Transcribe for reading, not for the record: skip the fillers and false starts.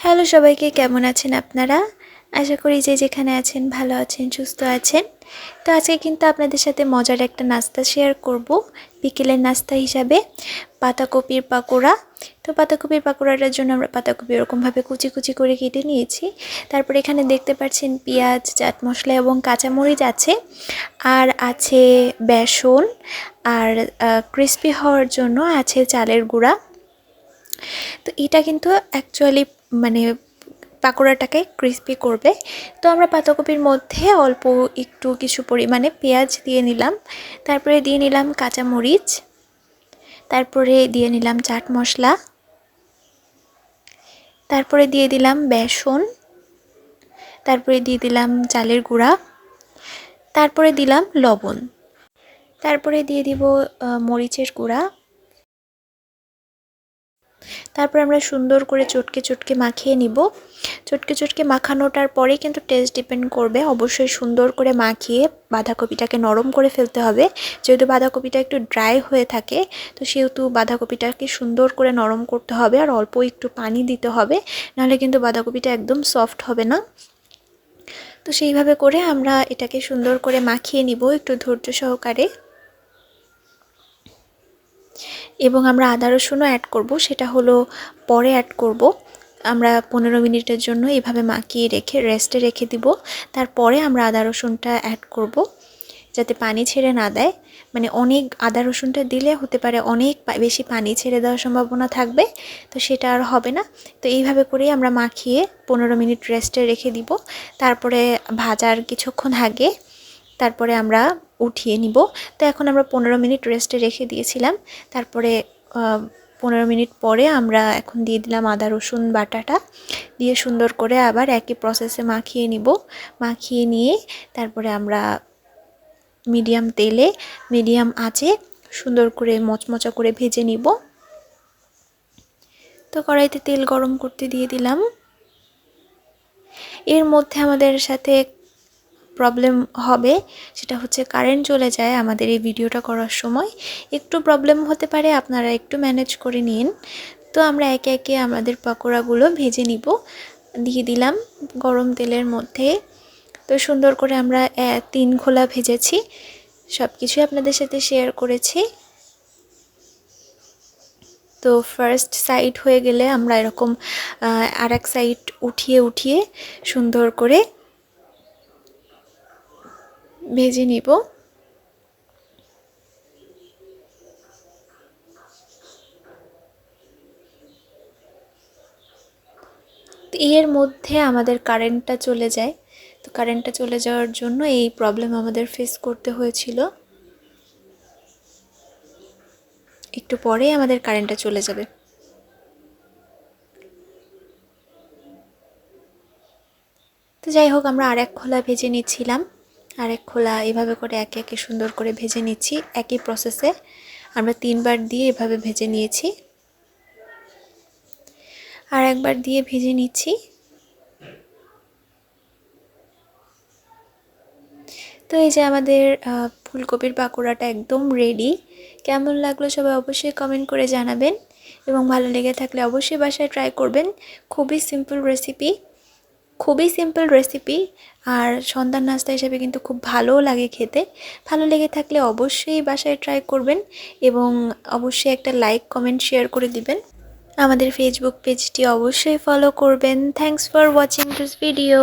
Hello সবাইকে, কেমন আছেন আপনারা? আশা করি যে যেখানে আছেন ভালো আছেন, সুস্থ আছেন। তো আজকে কিন্তু আপনাদের সাথে মজার একটা নাস্তা শেয়ার করব, বিকেলের নাস্তা হিসাবে পাতাকপির পাকোড়া। তো পাতাকপির পাকোড়াটার জন্য আমরা পাতাকপি এরকমভাবে কুচি কুচি করে কেটে নিয়েছি। তারপর এখানে দেখতে পাচ্ছেন পেঁয়াজ, চাট মশলা এবং কাঁচামরিচ আছে, আর আছে বেসন, আর ক্রিস্পি হওয়ার জন্য আছে চালের গুঁড়া। তো এটা কিন্তু অ্যাকচুয়ালি মানে পাকোড়াটাকে ক্রিস্পি করবে। তো আমরা পাতাকপির মধ্যে অল্প একটু কিছু পরিমাণে পেঁয়াজ দিয়ে নিলাম, তারপরে দিয়ে নিলাম কাঁচামরিচ, তারপরে দিয়ে নিলাম চাট মশলা, তারপরে দিয়ে দিলাম বেসন, তারপরে দিয়ে দিলাম চালের গুঁড়া, তারপরে দিলাম লবণ, তারপরে দিয়ে দিব মরিচের গুঁড়া। তারপর আমরা সুন্দর করে চটকে চটকে মাখিয়ে নিব। চটকে চটকে মাখানোটার পরে কিন্তু টেস্ট ডিপেন্ড করবে। অবশ্যই সুন্দর করে মাখিয়ে বাঁধাকপিটাকে নরম করে ফেলতে হবে। যেহেতু বাঁধাকপিটা একটু ড্রাই হয়ে থাকে, তো সেহেতু বাঁধাকপিটাকে সুন্দর করে নরম করতে হবে, আর অল্প একটু পানি দিতে হবে, নাহলে কিন্তু বাঁধাকপিটা একদম সফট হবে না। তো সেইভাবে করে আমরা এটাকে সুন্দর করে মাখিয়ে নিব একটু ধৈর্য সহকারে। এবং আমরা আদা রসুনও অ্যাড করব, সেটা হলো পরে অ্যাড করব। আমরা 15 মিনিটের জন্য এভাবে মাখিয়ে রেখে রেস্টে রেখে দিব। তারপরে আমরা আদা রসুনটা অ্যাড করব, যাতে পানি ছেড়ে না দেয়। মানে অনেক আদা রসুনটা দিলে হতে পারে অনেক বেশি পানি ছেড়ে দেওয়ার সম্ভাবনা থাকবে, তো সেটা আর হবে না। তো এইভাবে করেই আমরা মাখিয়ে 15 মিনিট রেস্টে রেখে দিব। তারপরে ভাজার কিছুক্ষণ আগে তারপরে আমরা উঠিয়ে নিব। তো এখন আমরা 15 মিনিট রেস্টে রেখে দিয়েছিলাম। তারপরে 15 মিনিট পরে আমরা এখন দিয়ে দিলাম আদা রসুন বাটাটা, দিয়ে সুন্দর করে আবার একই প্রসেসে মাখিয়ে নিব। মাখিয়ে নিয়ে তারপরে আমরা মিডিয়াম তেলে মিডিয়াম আঁচে সুন্দর করে মচমচা করে ভেজে নিব। তো কড়াইতে তেল গরম করতে দিয়ে দিলাম। এর মধ্যে আমাদের সাথে প্রবলেম হবে, সেটা হচ্ছে কারেন্ট চলে যায় আমাদের এই ভিডিওটা করার সময়। একটু প্রবলেম হতে পারে, আপনারা একটু ম্যানেজ করে নিন। তো আমরা একে একে আমাদের পকোড়াগুলো ভেজে নিব। দিয়ে দিলাম গরম তেলের মধ্যে। তো সুন্দর করে আমরা 3 খোলা ভেজেছি, সব কিছুই আপনাদের সাথে শেয়ার করেছি। তো ফার্স্ট সাইড হয়ে গেলে আমরা এরকম আরেক সাইড উঠিয়ে উঠিয়ে সুন্দর করে ভেজে নিব। এর মধ্যে আমাদের কারেন্টটা চলে যায়। তো কারেন্টটা চলে যাওয়ার জন্য এই প্রবলেম আমাদের ফেস করতে হয়েছিল। একটু পরেই আমাদের কারেন্টটা চলে যাবে। তো যাই হোক, আমরা আরেক খোলা ভেজে নিচ্ছিলাম। আরেক খোলা এভাবে করে একে একে সুন্দর করে ভেজে নিচ্ছি। একই প্রসেসে আমরা 3 বার দিয়ে এভাবে ভেজে নিয়েছি, আর একবার দিয়ে ভেজে নিচ্ছি। তো এই যে আমাদের ফুলকপির পাকোড়াটা একদম রেডি। কেমন লাগলো সবাই অবশ্যই কমেন্ট করে জানাবেন, এবং ভালো লেগে থাকলে অবশ্যই বাসায় ট্রাই করবেন। খুবই সিম্পল রেসিপি, আর সন্ধ্যার নাস্তা হিসেবে কিন্তু খুব ভালোও লাগে খেতে। ভালো লেগে থাকলে অবশ্যই বাসায় ট্রাই করবেন, এবং অবশ্যই একটা লাইক কমেন্ট শেয়ার করে দিবেন। আমাদের ফেসবুক পেজটি অবশ্যই ফলো করবেন। Thanks for watching this video.